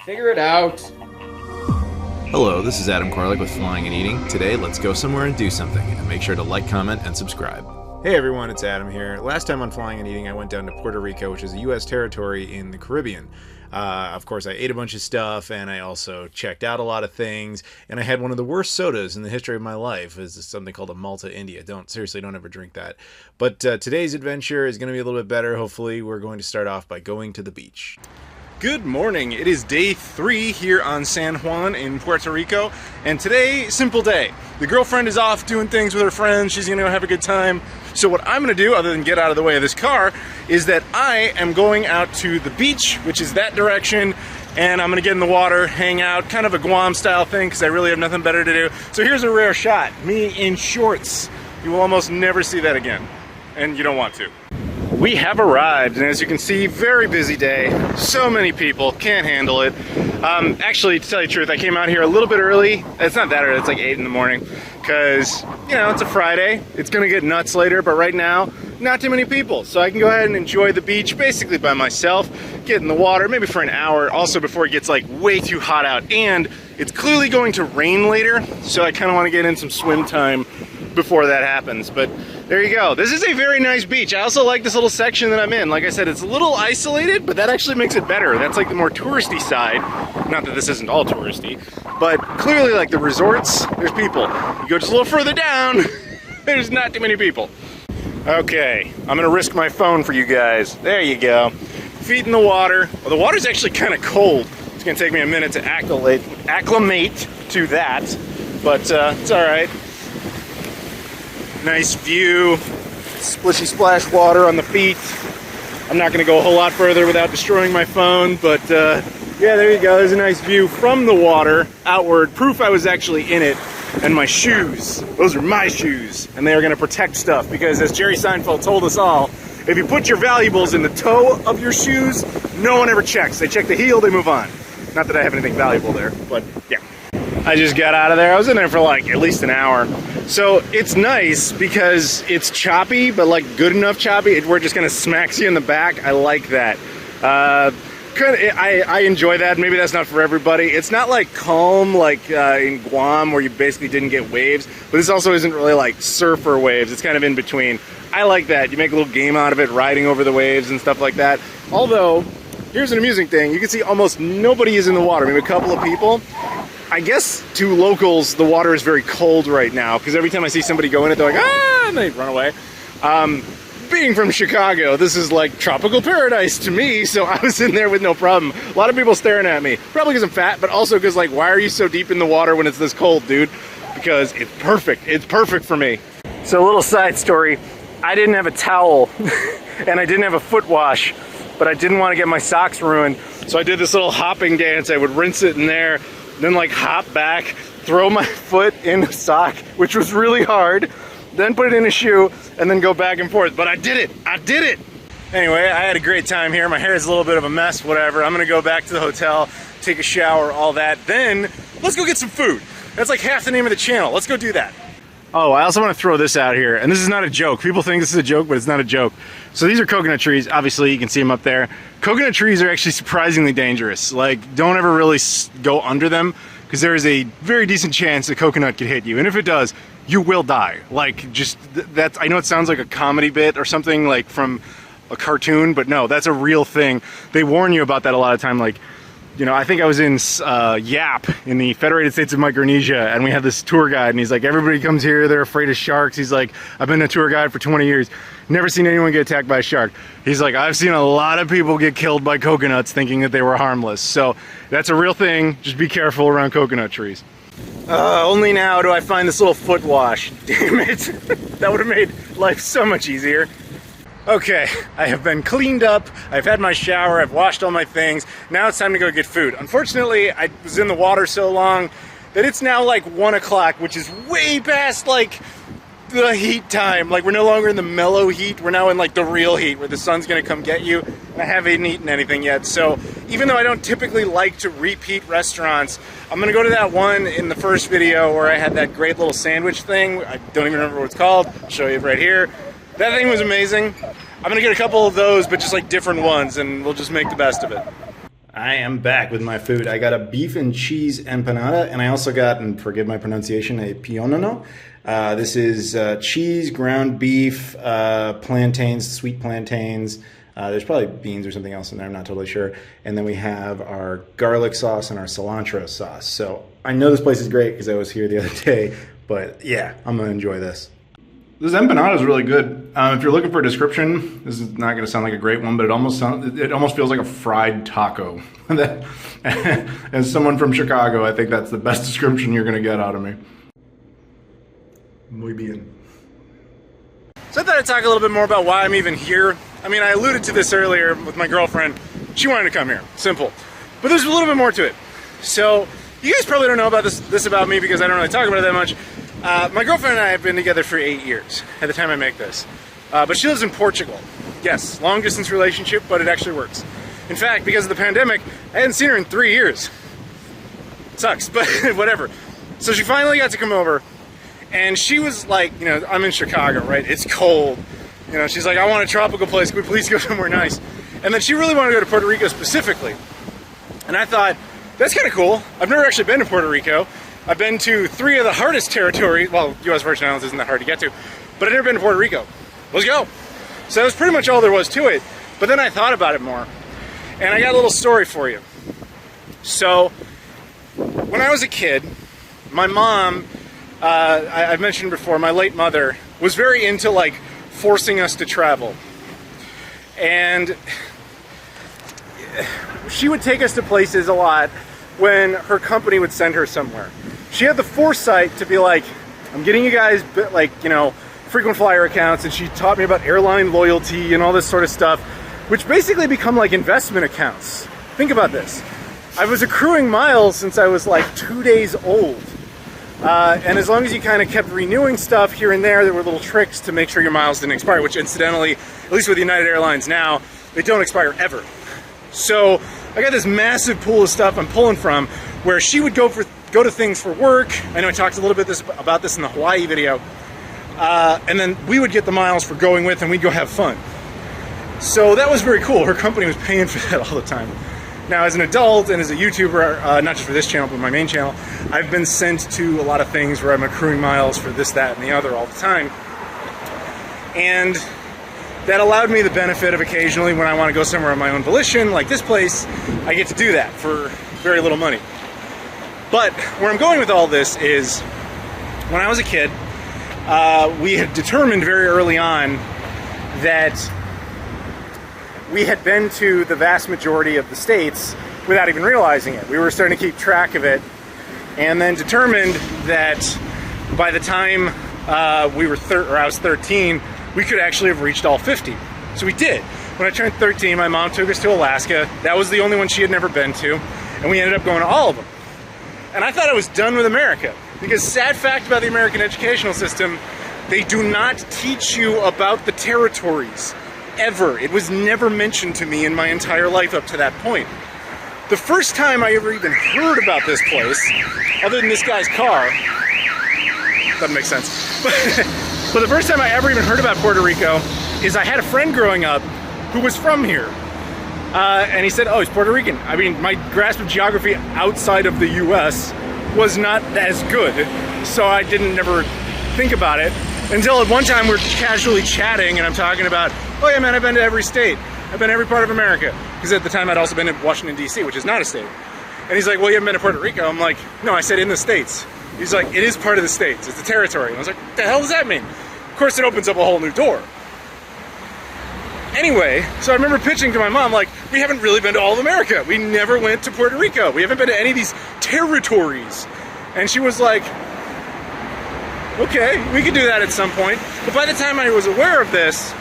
Figure it out. Hello, this is Adam Koralik with Flying and Eating. Today, let's go somewhere and do something, and make sure to like, comment, and subscribe. Hey everyone, it's Adam here. Last time on Flying and Eating, I went down to Puerto Rico, which is a U.S. territory in the Caribbean. Of course, I ate a bunch of stuff, and I also checked out a lot of things, and I had one of the worst sodas in the history of my life. It's something called a Malta India. Don't ever drink that. But today's adventure is going to be a little bit better. Hopefully, we're going to start off by going to the beach. Good morning. It is day 3 here on San Juan in Puerto Rico, and today, simple day. The girlfriend is off doing things with her friends. She's gonna go have a good time. So what I'm gonna do, other than get out of the way of this car, is that I am going out to the beach, which is that direction, and I'm gonna get in the water, hang out, kind of a Guam style thing, because I really have nothing better to do. So here's a rare shot, me in shorts. You will almost never see that again, and you don't want to. We have arrived, and as you can see, very busy day. So many people, can't handle it. Actually, to tell you the truth, I came out here a little bit early. It's not that early, it's like 8 in the morning. Because, you know, it's a Friday. It's gonna get nuts later, but right now, not too many people. So I can go ahead and enjoy the beach basically by myself, get in the water, maybe for an hour, also before it gets like way too hot out. And it's clearly going to rain later, so I kinda wanna get in some swim time before that happens. But there you go. This is a very nice beach. I also like this little section that I'm in. Like I said, it's a little isolated, but that actually makes it better. That's like the more touristy side. Not that this isn't all touristy, but clearly like the resorts, there's people. You go just a little further down, there's not too many people. Okay, I'm gonna risk my phone for you guys. There you go. Feet in the water. Well, the water's actually kind of cold. It's gonna take me a minute to acclimate to that, but it's all right. Nice view, splishy splash water on the feet. I'm not gonna go a whole lot further without destroying my phone, but yeah, there you go. There's a nice view from the water outward. Proof I was actually in it. And my shoes, those are my shoes, and they are gonna protect stuff, because as Jerry Seinfeld told us all, if you put your valuables in the toe of your shoes, no one ever checks. They check the heel, they move on. Not that I have anything valuable there, but yeah. I just got out of there. I was in there for like at least an hour. So it's nice because it's choppy, but like good enough choppy where it just kind of smacks you in the back. I like that. I enjoy that. Maybe that's not for everybody. It's not like calm like in Guam where you basically didn't get waves, but this also isn't really like surfer waves. It's kind of in between. I like that. You make a little game out of it, riding over the waves and stuff like that. Although, here's an amusing thing. You can see almost nobody is in the water. Maybe a couple of people. I guess to locals, the water is very cold right now, because every time I see somebody go in it, they're like, ah, and they run away. Being from Chicago, this is like tropical paradise to me, so I was in there with no problem. A lot of people staring at me, probably because I'm fat, but also because like, why are you so deep in the water when it's this cold, dude? Because it's perfect. It's perfect for me. So a little side story, I didn't have a towel, and I didn't have a foot wash, but I didn't want to get my socks ruined, so I did this little hopping dance. I would rinse it in there, then like hop back, throw my foot in a sock, which was really hard, then put it in a shoe, and then go back and forth. But I did it! I did it! Anyway, I had a great time here. My hair is a little bit of a mess, whatever. I'm gonna go back to the hotel, take a shower, all that. Then, let's go get some food. That's like half the name of the channel. Let's go do that. Oh, I also want to throw this out here, and this is not a joke. People think this is a joke, but it's not a joke. So these are coconut trees. Obviously, you can see them up there. Coconut trees are actually surprisingly dangerous. Like, don't ever really go under them, because there is a very decent chance a coconut could hit you. And if it does, you will die. Like, just, that's, I know it sounds like a comedy bit or something like from a cartoon, but no, that's a real thing. They warn you about that a lot of time. Like, you know, I think I was in Yap in the Federated States of Micronesia, and we had this tour guide, and he's like, everybody comes here, they're afraid of sharks. He's like, I've been a tour guide for 20 years, never seen anyone get attacked by a shark. He's like, I've seen a lot of people get killed by coconuts thinking that they were harmless. So that's a real thing. Just be careful around coconut trees. Only now do I find this little foot wash. Damn it. That would have made life so much easier. Okay, I have been cleaned up, I've had my shower, I've washed all my things. Now it's time to go get food. Unfortunately, I was in the water so long that it's now like 1 o'clock, which is way past like the heat time. Like, we're no longer in the mellow heat, we're now in like the real heat where the sun's gonna come get you. And I haven't eaten anything yet, so even though I don't typically like to repeat restaurants, I'm gonna go to that one in the first video where I had that great little sandwich thing. I don't even remember what it's called. I'll show you right here. That thing was amazing. I'm gonna get a couple of those, but just like different ones, and we'll just make the best of it. I am back with my food. I got a beef and cheese empanada, and I also got, and forgive my pronunciation, a pionono. This is cheese, ground beef, plantains, sweet plantains. There's probably beans or something else in there, I'm not totally sure. And then we have our garlic sauce and our cilantro sauce. So I know this place is great because I was here the other day, but yeah, I'm gonna enjoy this. This empanada is really good. If you're looking for a description, this is not going to sound like a great one, but it almost feels like a fried taco. As someone from Chicago, I think that's the best description you're going to get out of me. Muy bien. So I thought I'd talk a little bit more about why I'm even here. I mean, I alluded to this earlier with my girlfriend. She wanted to come here. Simple. But there's a little bit more to it. So you guys probably don't know about this about me because I don't really talk about it that much. My girlfriend and I have been together for 8 years at the time I make this. But she lives in Portugal. Yes, long distance relationship, but it actually works. In fact, because of the pandemic, I hadn't seen her in 3 years. Sucks, but whatever. So she finally got to come over, and she was like, you know, I'm in Chicago, right? It's cold. You know, she's like, I want a tropical place. Could we please go somewhere nice? And then she really wanted to go to Puerto Rico specifically. And I thought, that's kind of cool. I've never actually been to Puerto Rico. I've been to 3 of the hardest territories. Well, U.S. Virgin Islands isn't that hard to get to, but I've never been to Puerto Rico. Let's go. So that was pretty much all there was to it. But then I thought about it more, and I got a little story for you. So when I was a kid, my mom, I've mentioned before, my late mother was very into like forcing us to travel. And she would take us to places a lot when her company would send her somewhere. She had the foresight to be like, I'm getting you guys, like, you know, frequent flyer accounts, and she taught me about airline loyalty and all this sort of stuff, which basically become like investment accounts. Think about this. I was accruing miles since I was like 2 days old. And as long as you kind of kept renewing stuff here and there were little tricks to make sure your miles didn't expire, which incidentally, at least with United Airlines now, they don't expire ever. So I got this massive pool of stuff I'm pulling from where she would go to things for work. I know I talked a little bit about this in the Hawaii video. And then we would get the miles for going with, and we'd go have fun. So that was very cool. Her company was paying for that all the time. Now, as an adult and as a YouTuber, not just for this channel, but my main channel, I've been sent to a lot of things where I'm accruing miles for this, that, and the other all the time. And that allowed me the benefit of occasionally when I want to go somewhere on my own volition, like this place, I get to do that for very little money. But where I'm going with all this is, when I was a kid, we had determined very early on that we had been to the vast majority of the states without even realizing it. We were starting to keep track of it, and then determined that by the time I was 13, we could actually have reached all 50. So we did. When I turned 13, my mom took us to Alaska. That was the only one she had never been to, and we ended up going to all of them. And I thought I was done with America, because sad fact about the American educational system, they do not teach you about the territories, ever. It was never mentioned to me in my entire life up to that point. The first time I ever even heard about this place, other than this guy's car, doesn't make sense, but the first time I ever even heard about Puerto Rico is I had a friend growing up who was from here. And he said, oh, he's Puerto Rican. I mean, my grasp of geography outside of the US was not as good, so I didn't never think about it until at one time we're casually chatting and I'm talking about, oh yeah man, I've been to every state. I've been to every part of America. Because at the time I'd also been to Washington, D.C., which is not a state. And he's like, well, you haven't been to Puerto Rico? I'm like, no, I said in the States. He's like, it is part of the States. It's a territory. And I was like, what the hell does that mean? Of course, it opens up a whole new door. Anyway, so I remember pitching to my mom, like, we haven't really been to all of America. We never went to Puerto Rico. We haven't been to any of these territories. And she was like, okay, we could do that at some point. But by the time I was aware of this,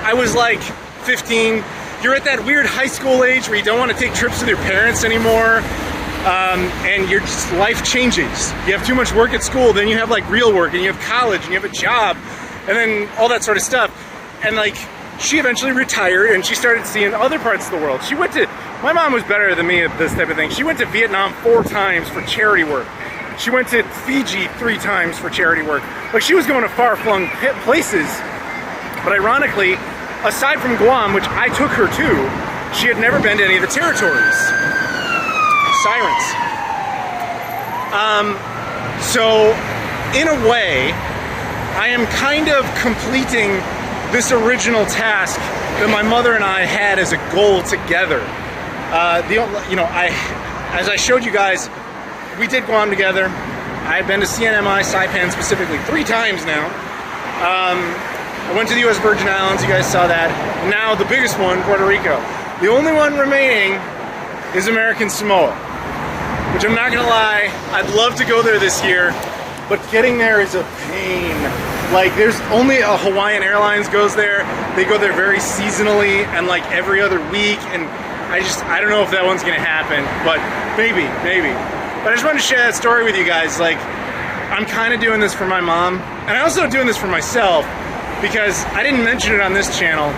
I was like 15. You're at that weird high school age where you don't want to take trips with your parents anymore. And your life changes. You have too much work at school, then you have like real work, and you have college, and you have a job, and then all that sort of stuff. And like, she eventually retired, and she started seeing other parts of the world. She went to, my mom was better than me at this type of thing. She went to Vietnam 4 times for charity work. She went to Fiji 3 times for charity work. Like, she was going to far-flung places. But ironically, aside from Guam, which I took her to, she had never been to any of the territories. Sirens. So, in a way, I am kind of completing this original task that my mother and I had as a goal together. As I showed you guys, we did Guam together. I've been to CNMI, Saipan specifically 3 times now. I went to the U.S. Virgin Islands, you guys saw that. Now the biggest one, Puerto Rico. The only one remaining is American Samoa, which I'm not gonna lie, I'd love to go there this year, but getting there is a pain. Like, there's only a Hawaiian Airlines goes there. They go there very seasonally and like every other week, and I don't know if that one's gonna happen, but maybe. But I just wanted to share that story with you guys. Like, I'm kind of doing this for my mom, and I'm also doing this for myself, because I didn't mention it on this channel.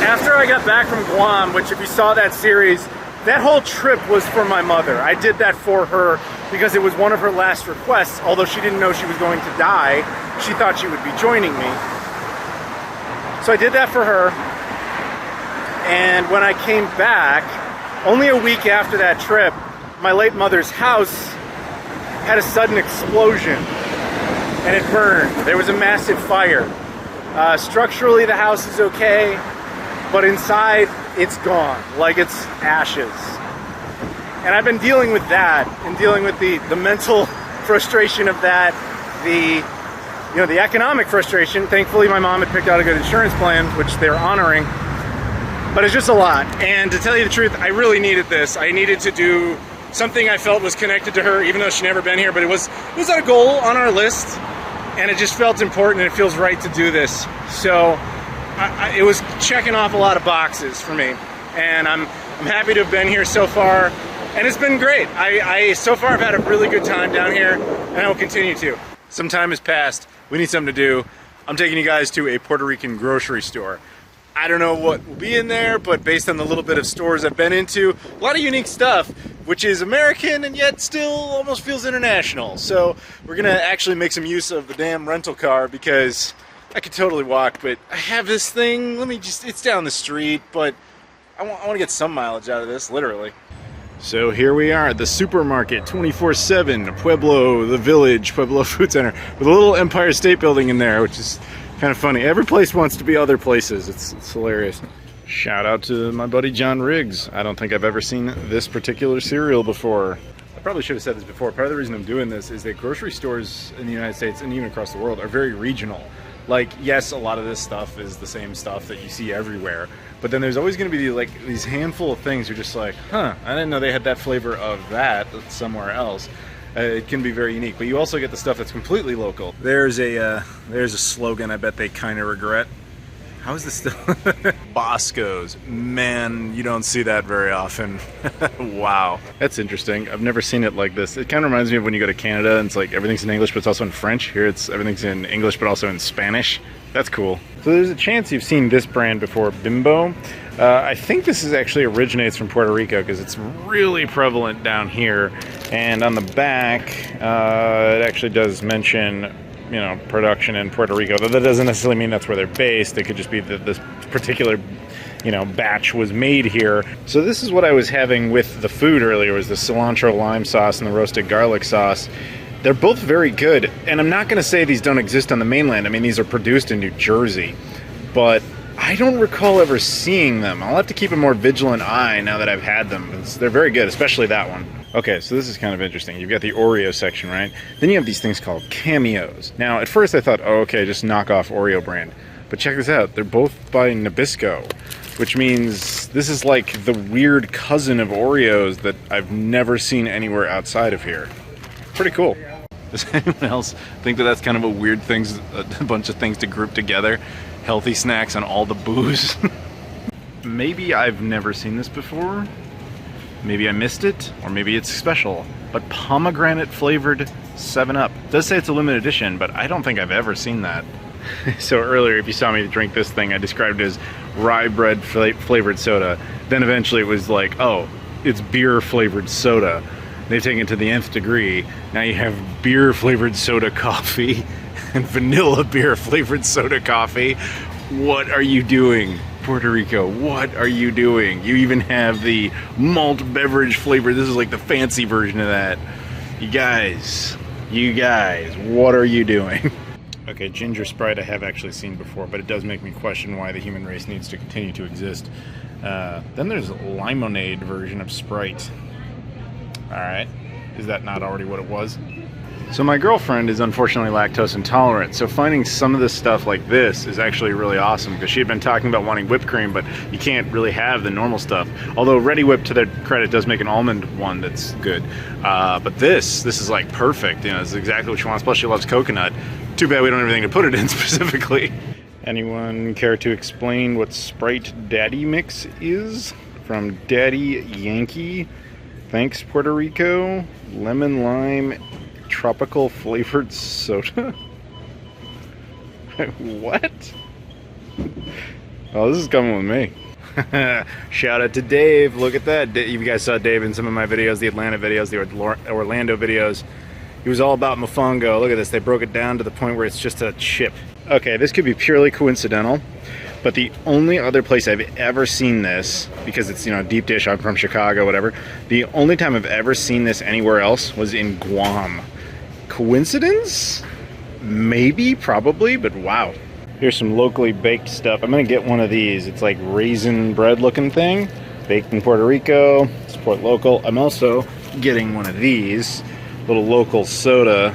After I got back from Guam, which if you saw that series, that whole trip was for my mother. I did that for her because it was one of her last requests. Although she didn't know she was going to die, she thought she would be joining me. So I did that for her. And when I came back, only a week after that trip, my late mother's house had a sudden explosion and it burned. There was a massive fire. Structurally, the house is okay, but inside, it's gone, like it's ashes. And I've been dealing with that, and dealing with the mental frustration of that, the economic frustration. Thankfully, my mom had picked out a good insurance plan, which they're honoring, but it's just a lot. And to tell you the truth, I really needed this. I needed to do something I felt was connected to her, even though she'd never been here, but it was a goal on our list, and it just felt important, and it feels right to do this. So it was checking off a lot of boxes for me, and I'm happy to have been here so far, and it's been great. I so far have had a really good time down here, and I will continue to. Some time has passed. We need something to do. I'm taking you guys to a Puerto Rican grocery store. I don't know what will be in there, but based on the little bit of stores I've been into, a lot of unique stuff, which is American and yet still almost feels international. So we're gonna actually make some use of the damn rental car, because I could totally walk, but I have this thing, it's down the street, but I want to get some mileage out of this, literally. So here we are at the supermarket, 24/7, Pueblo, the village, Pueblo Food Center, with a little Empire State Building in there, which is kind of funny. Every place wants to be other places. It's hilarious. Shout out to my buddy John Riggs. I don't think I've ever seen this particular cereal before. I probably should have said this before. Part of the reason I'm doing this is that grocery stores in the United States and even across the world are very regional. Like, yes, a lot of this stuff is the same stuff that you see everywhere, but then there's always going to be like these handful of things you're just like, huh, I didn't know they had that flavor of that somewhere else. It can be very unique, but you also get the stuff that's completely local. There's a slogan I bet they kind of regret. How is this still? Bosco's. Man, you don't see that very often. Wow. That's interesting. I've never seen it like this. It kind of reminds me of when you go to Canada and it's like everything's in English, but it's also in French. Here everything's in English, but also in Spanish. That's cool. So there's a chance you've seen this brand before, Bimbo. I think this actually originates from Puerto Rico because it's really prevalent down here. And on the back, it actually does mention, you know, production in Puerto Rico. Though that doesn't necessarily mean that's where they're based. It could just be that this particular, you know, batch was made here. So this is what I was having with the food earlier, was the cilantro lime sauce and the roasted garlic sauce. They're both very good, and I'm not going to say these don't exist on the mainland. I mean, these are produced in New Jersey, but I don't recall ever seeing them. I'll have to keep a more vigilant eye now that I've had them. They're very good, especially that one. Okay, so this is kind of interesting. You've got the Oreo section, right? Then you have these things called cameos. Now, at first I thought, oh, okay, just knock off Oreo brand. But check this out. They're both by Nabisco, which means this is like the weird cousin of Oreos that I've never seen anywhere outside of here. Pretty cool. Does anyone else think that that's kind of a weird thing, a bunch of things to group together? Healthy snacks and all the booze? Maybe I've never seen this before. Maybe I missed it, or maybe it's special. But pomegranate flavored 7-Up. It does say it's a limited edition, but I don't think I've ever seen that. So earlier, if you saw me drink this thing, I described it as rye bread flavored soda. Then eventually it was like, oh, it's beer flavored soda. They've taken it to the nth degree. Now you have beer flavored soda coffee and vanilla beer flavored soda coffee. What are you doing? Puerto Rico, what are you doing? You even have the malt beverage flavor. This is like the fancy version of that. You guys, what are you doing? Okay, ginger Sprite I have actually seen before, but it does make me question why the human race needs to continue to exist. Then there's a limonade version of Sprite. Alright, is that not already what it was? So my girlfriend is unfortunately lactose intolerant, so finding some of this stuff like this is actually really awesome, because she had been talking about wanting whipped cream, but you can't really have the normal stuff. Although Ready Whip, to their credit, does make an almond one that's good. But this is like perfect, you know, it's exactly what she wants, plus she loves coconut. Too bad we don't have anything to put it in specifically. Anyone care to explain what Sprite Daddy Mix is? From Daddy Yankee. Thanks, Puerto Rico. Lemon lime tropical flavored soda. What? Oh, this is coming with me. Shout out to Dave. Look at that. You guys saw Dave in some of my videos, the Atlanta videos, the Orlando videos. He was all about mofongo. Look at this. They broke it down to the point where it's just a chip. Okay, this could be purely coincidental, but the only other place I've ever seen this, because it's, you know, deep dish, I'm from Chicago, whatever, the only time I've ever seen this anywhere else was in Guam. Coincidence? Maybe, probably, but wow. Here's some locally baked stuff. I'm gonna get one of these. It's like raisin bread looking thing, baked in Puerto Rico, support local. I'm also getting one of these, little local soda.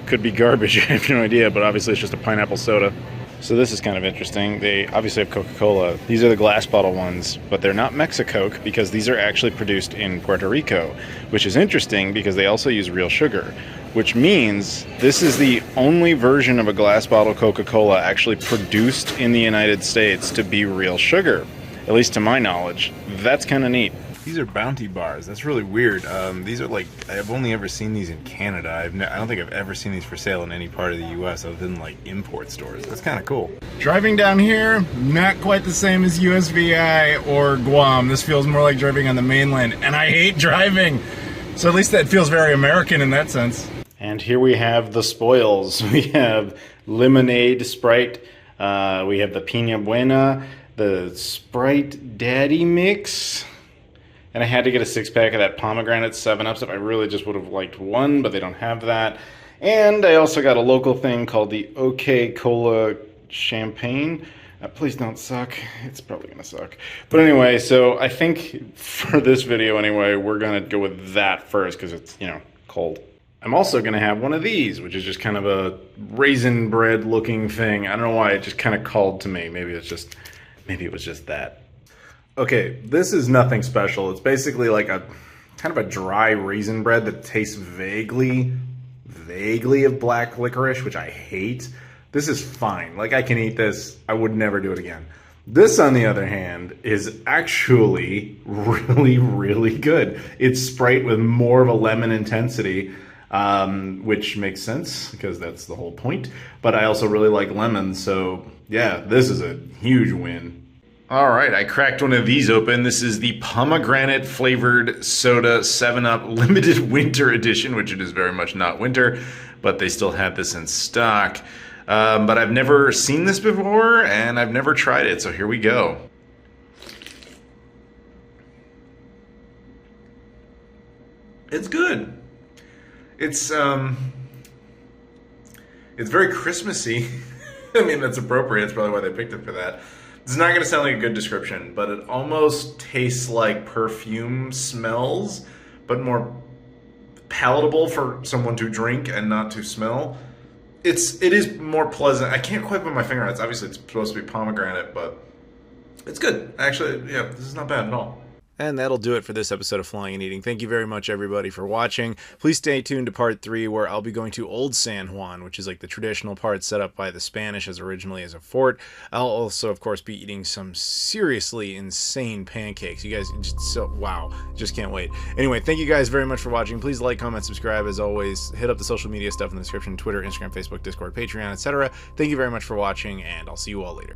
Could be garbage, I have no idea, but obviously it's just a pineapple soda. So this is kind of interesting. They obviously have Coca-Cola. These are the glass bottle ones, but they're not Mexicoke because these are actually produced in Puerto Rico, which is interesting because they also use real sugar, which means this is the only version of a glass bottle Coca-Cola actually produced in the United States to be real sugar, at least to my knowledge. That's kind of neat. These are Bounty bars. That's really weird. These are like, I've only ever seen these in Canada. I don't think I've ever seen these for sale in any part of the U.S. other than like import stores. That's kind of cool. Driving down here, not quite the same as USVI or Guam. This feels more like driving on the mainland, and I hate driving. So at least that feels very American in that sense. And here we have the spoils. We have lemonade Sprite. We have the Pina Buena, the Sprite Daddy Mix. And I had to get a 6-pack of that pomegranate 7-Up stuff. I really just would have liked one, but they don't have that. And I also got a local thing called the OK Cola Champagne. Please don't suck. It's probably gonna suck. But anyway, so I think for this video anyway, we're gonna go with that first because it's, you know, cold. I'm also gonna have one of these, which is just kind of a raisin bread looking thing. I don't know why, it just kind of called to me. Maybe it was just that. Okay, this is nothing special. It's basically like a kind of a dry raisin bread that tastes vaguely of black licorice, which I hate. This is fine. Like, I can eat this. I would never do it again. This, on the other hand, is actually really, really good. It's Sprite with more of a lemon intensity, which makes sense because that's the whole point. But I also really like lemon, so yeah, this is a huge win. All right, I cracked one of these open. This is the pomegranate flavored soda 7-Up limited winter edition, which it is very much not winter, but they still have this in stock. But I've never seen this before, and I've never tried it, so here we go. It's good. It's very Christmassy. I mean, that's appropriate. That's probably why they picked it for that. It's not going to sound like a good description, but it almost tastes like perfume smells, but more palatable for someone to drink and not to smell. It is more pleasant. I can't quite put my finger on it. Obviously, it's supposed to be pomegranate, but it's good. Actually, yeah, this is not bad at all. And that'll do it for this episode of Flying and Eating. Thank you very much, everybody, for watching. Please stay tuned to part 3, where I'll be going to Old San Juan, which is like the traditional part set up by the Spanish as originally as a fort. I'll also, of course, be eating some seriously insane pancakes. You guys, wow, just can't wait. Anyway, thank you guys very much for watching. Please like, comment, subscribe. As always, hit up the social media stuff in the description: Twitter, Instagram, Facebook, Discord, Patreon, etc. Thank you very much for watching, and I'll see you all later.